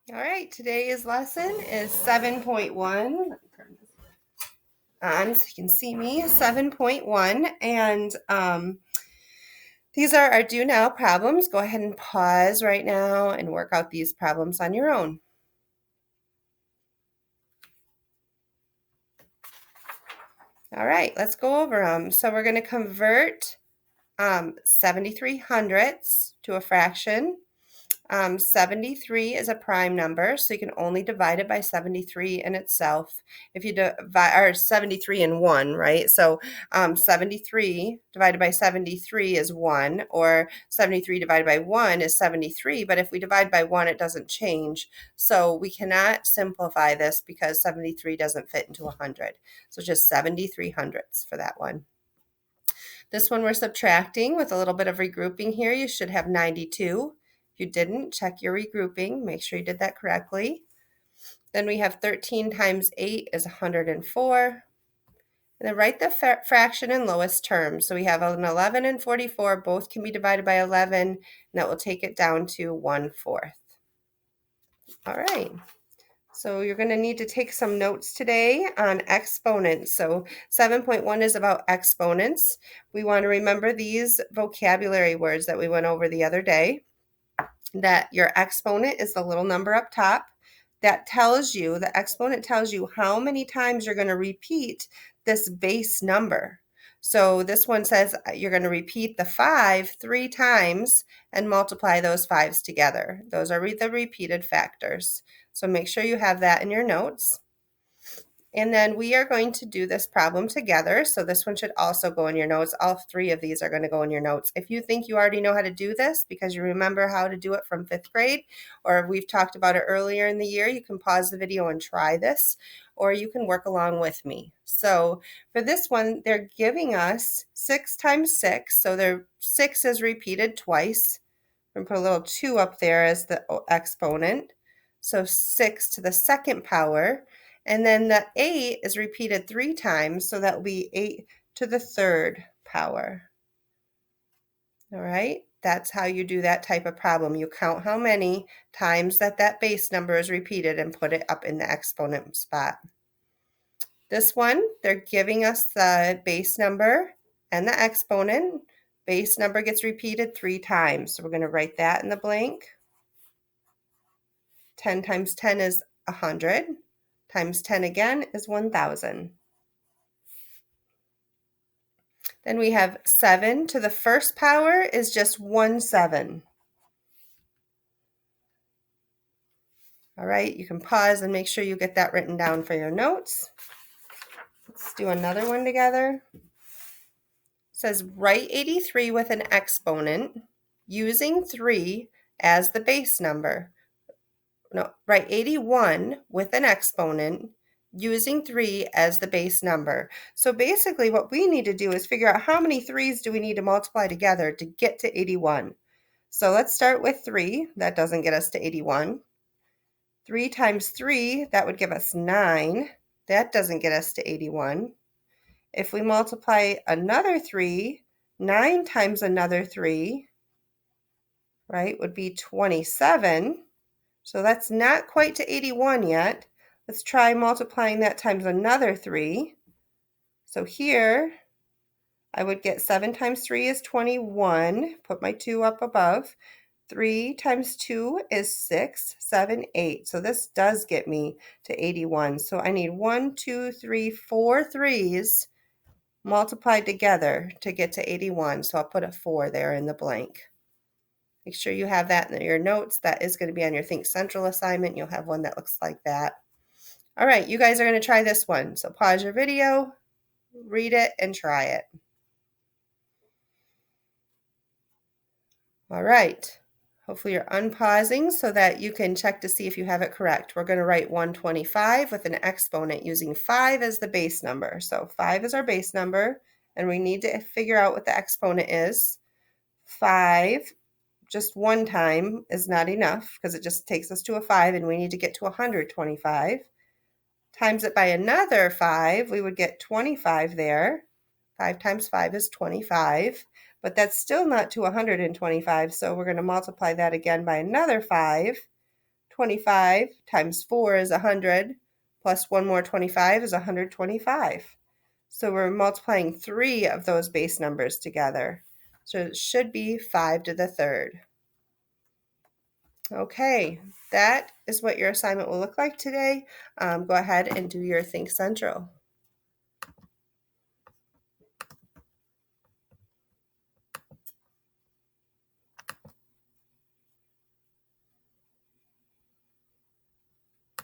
All right, today's lesson is 7.1. Let me turn this on so you can see me. 7.1, and these are our do now problems. Go ahead and pause right now and work out these problems on your own. All right, let's go over them. So we're going to convert 73 hundredths to a fraction. 73 is a prime number, so you can only divide it by 73 in itself. If you divide, or 73 in 1, right? So 73 divided by 73 is 1, or 73 divided by 1 is 73, but if we divide by 1, it doesn't change. So we cannot simplify this because 73 doesn't fit into 100. So just 73 hundredths for that one. This one we're subtracting with a little bit of regrouping here. You should have 92. If you didn't, check your regrouping. Make sure you did that correctly. Then we have 13 times 8 is 104. And then write the fraction in lowest terms. So we have an 11 and 44. Both can be divided by 11, and that will take it down to 1/4. All right. So you're going to need to take some notes today on exponents. So 7.1 is about exponents. We want to remember these vocabulary words that we went over the other day. That your exponent is the little number up top. That tells you, the exponent tells you how many times you're going to repeat this base number. So this one says you're going to repeat the 5 3 times and multiply those 5s together. Those are the repeated factors. So make sure you have that in your notes. And then we are going to do this problem together. So this one should also go in your notes. All 3 of these are going to go in your notes. If you think you already know how to do this because you remember how to do it from 5th grade, or we've talked about it earlier in the year, you can pause the video and try this, or you can work along with me. So for this one, they're giving us 6 times 6. So their 6 is repeated twice. We're going to put a little 2 up there as the exponent. So 6 to the 2nd power. And then the 8 is repeated 3 times, so that will be 8 to the 3rd power. All right, that's how you do that type of problem. You count how many times that base number is repeated and put it up in the exponent spot. This one, they're giving us the base number and the exponent. Base number gets repeated 3 times, so we're going to write that in the blank. 10 times 10 is 100. Times 10 again is 1,000. Then we have 7 to the 1st power is just 1 7. All right, you can pause and make sure you get that written down for your notes. Let's do another one together. It says write 83 with an exponent using 3 as the base number. No, write 81 with an exponent using 3 as the base number. So basically what we need to do is figure out how many 3's do we need to multiply together to get to 81. So let's start with 3. That doesn't get us to 81. 3 times 3, that would give us 9. That doesn't get us to 81. If we multiply another 3, 9 times another 3, right, would be 27. So that's not quite to 81 yet. Let's try multiplying that times another 3. So here, I would get 7 times 3 is 21. Put my 2 up above. 3 times 2 is 6, 7, 8. So this does get me to 81. So I need 1, 2, 3, 4 3's multiplied together to get to 81. So I'll put a 4 there in the blank. Make sure you have that in your notes. That is going to be on your Think Central assignment. You'll have one that looks like that. All right, you guys are going to try this one. So pause your video, read it, and try it. All right. Hopefully you're unpausing so that you can check to see if you have it correct. We're going to write 125 with an exponent using 5 as the base number. So 5 is our base number, and we need to figure out what the exponent is. 5 just one time is not enough because it just takes us to a 5, and we need to get to 125. Times it by another 5, we would get 25 there. 5 times 5 is 25. But that's still not to 125, so we're going to multiply that again by another 5. 25 times 4 is 100, plus one more 25 is 125. So we're multiplying 3 of those base numbers together. So it should be 5 to the third. Okay, that is what your assignment will look like today. Go ahead and do your Think Central.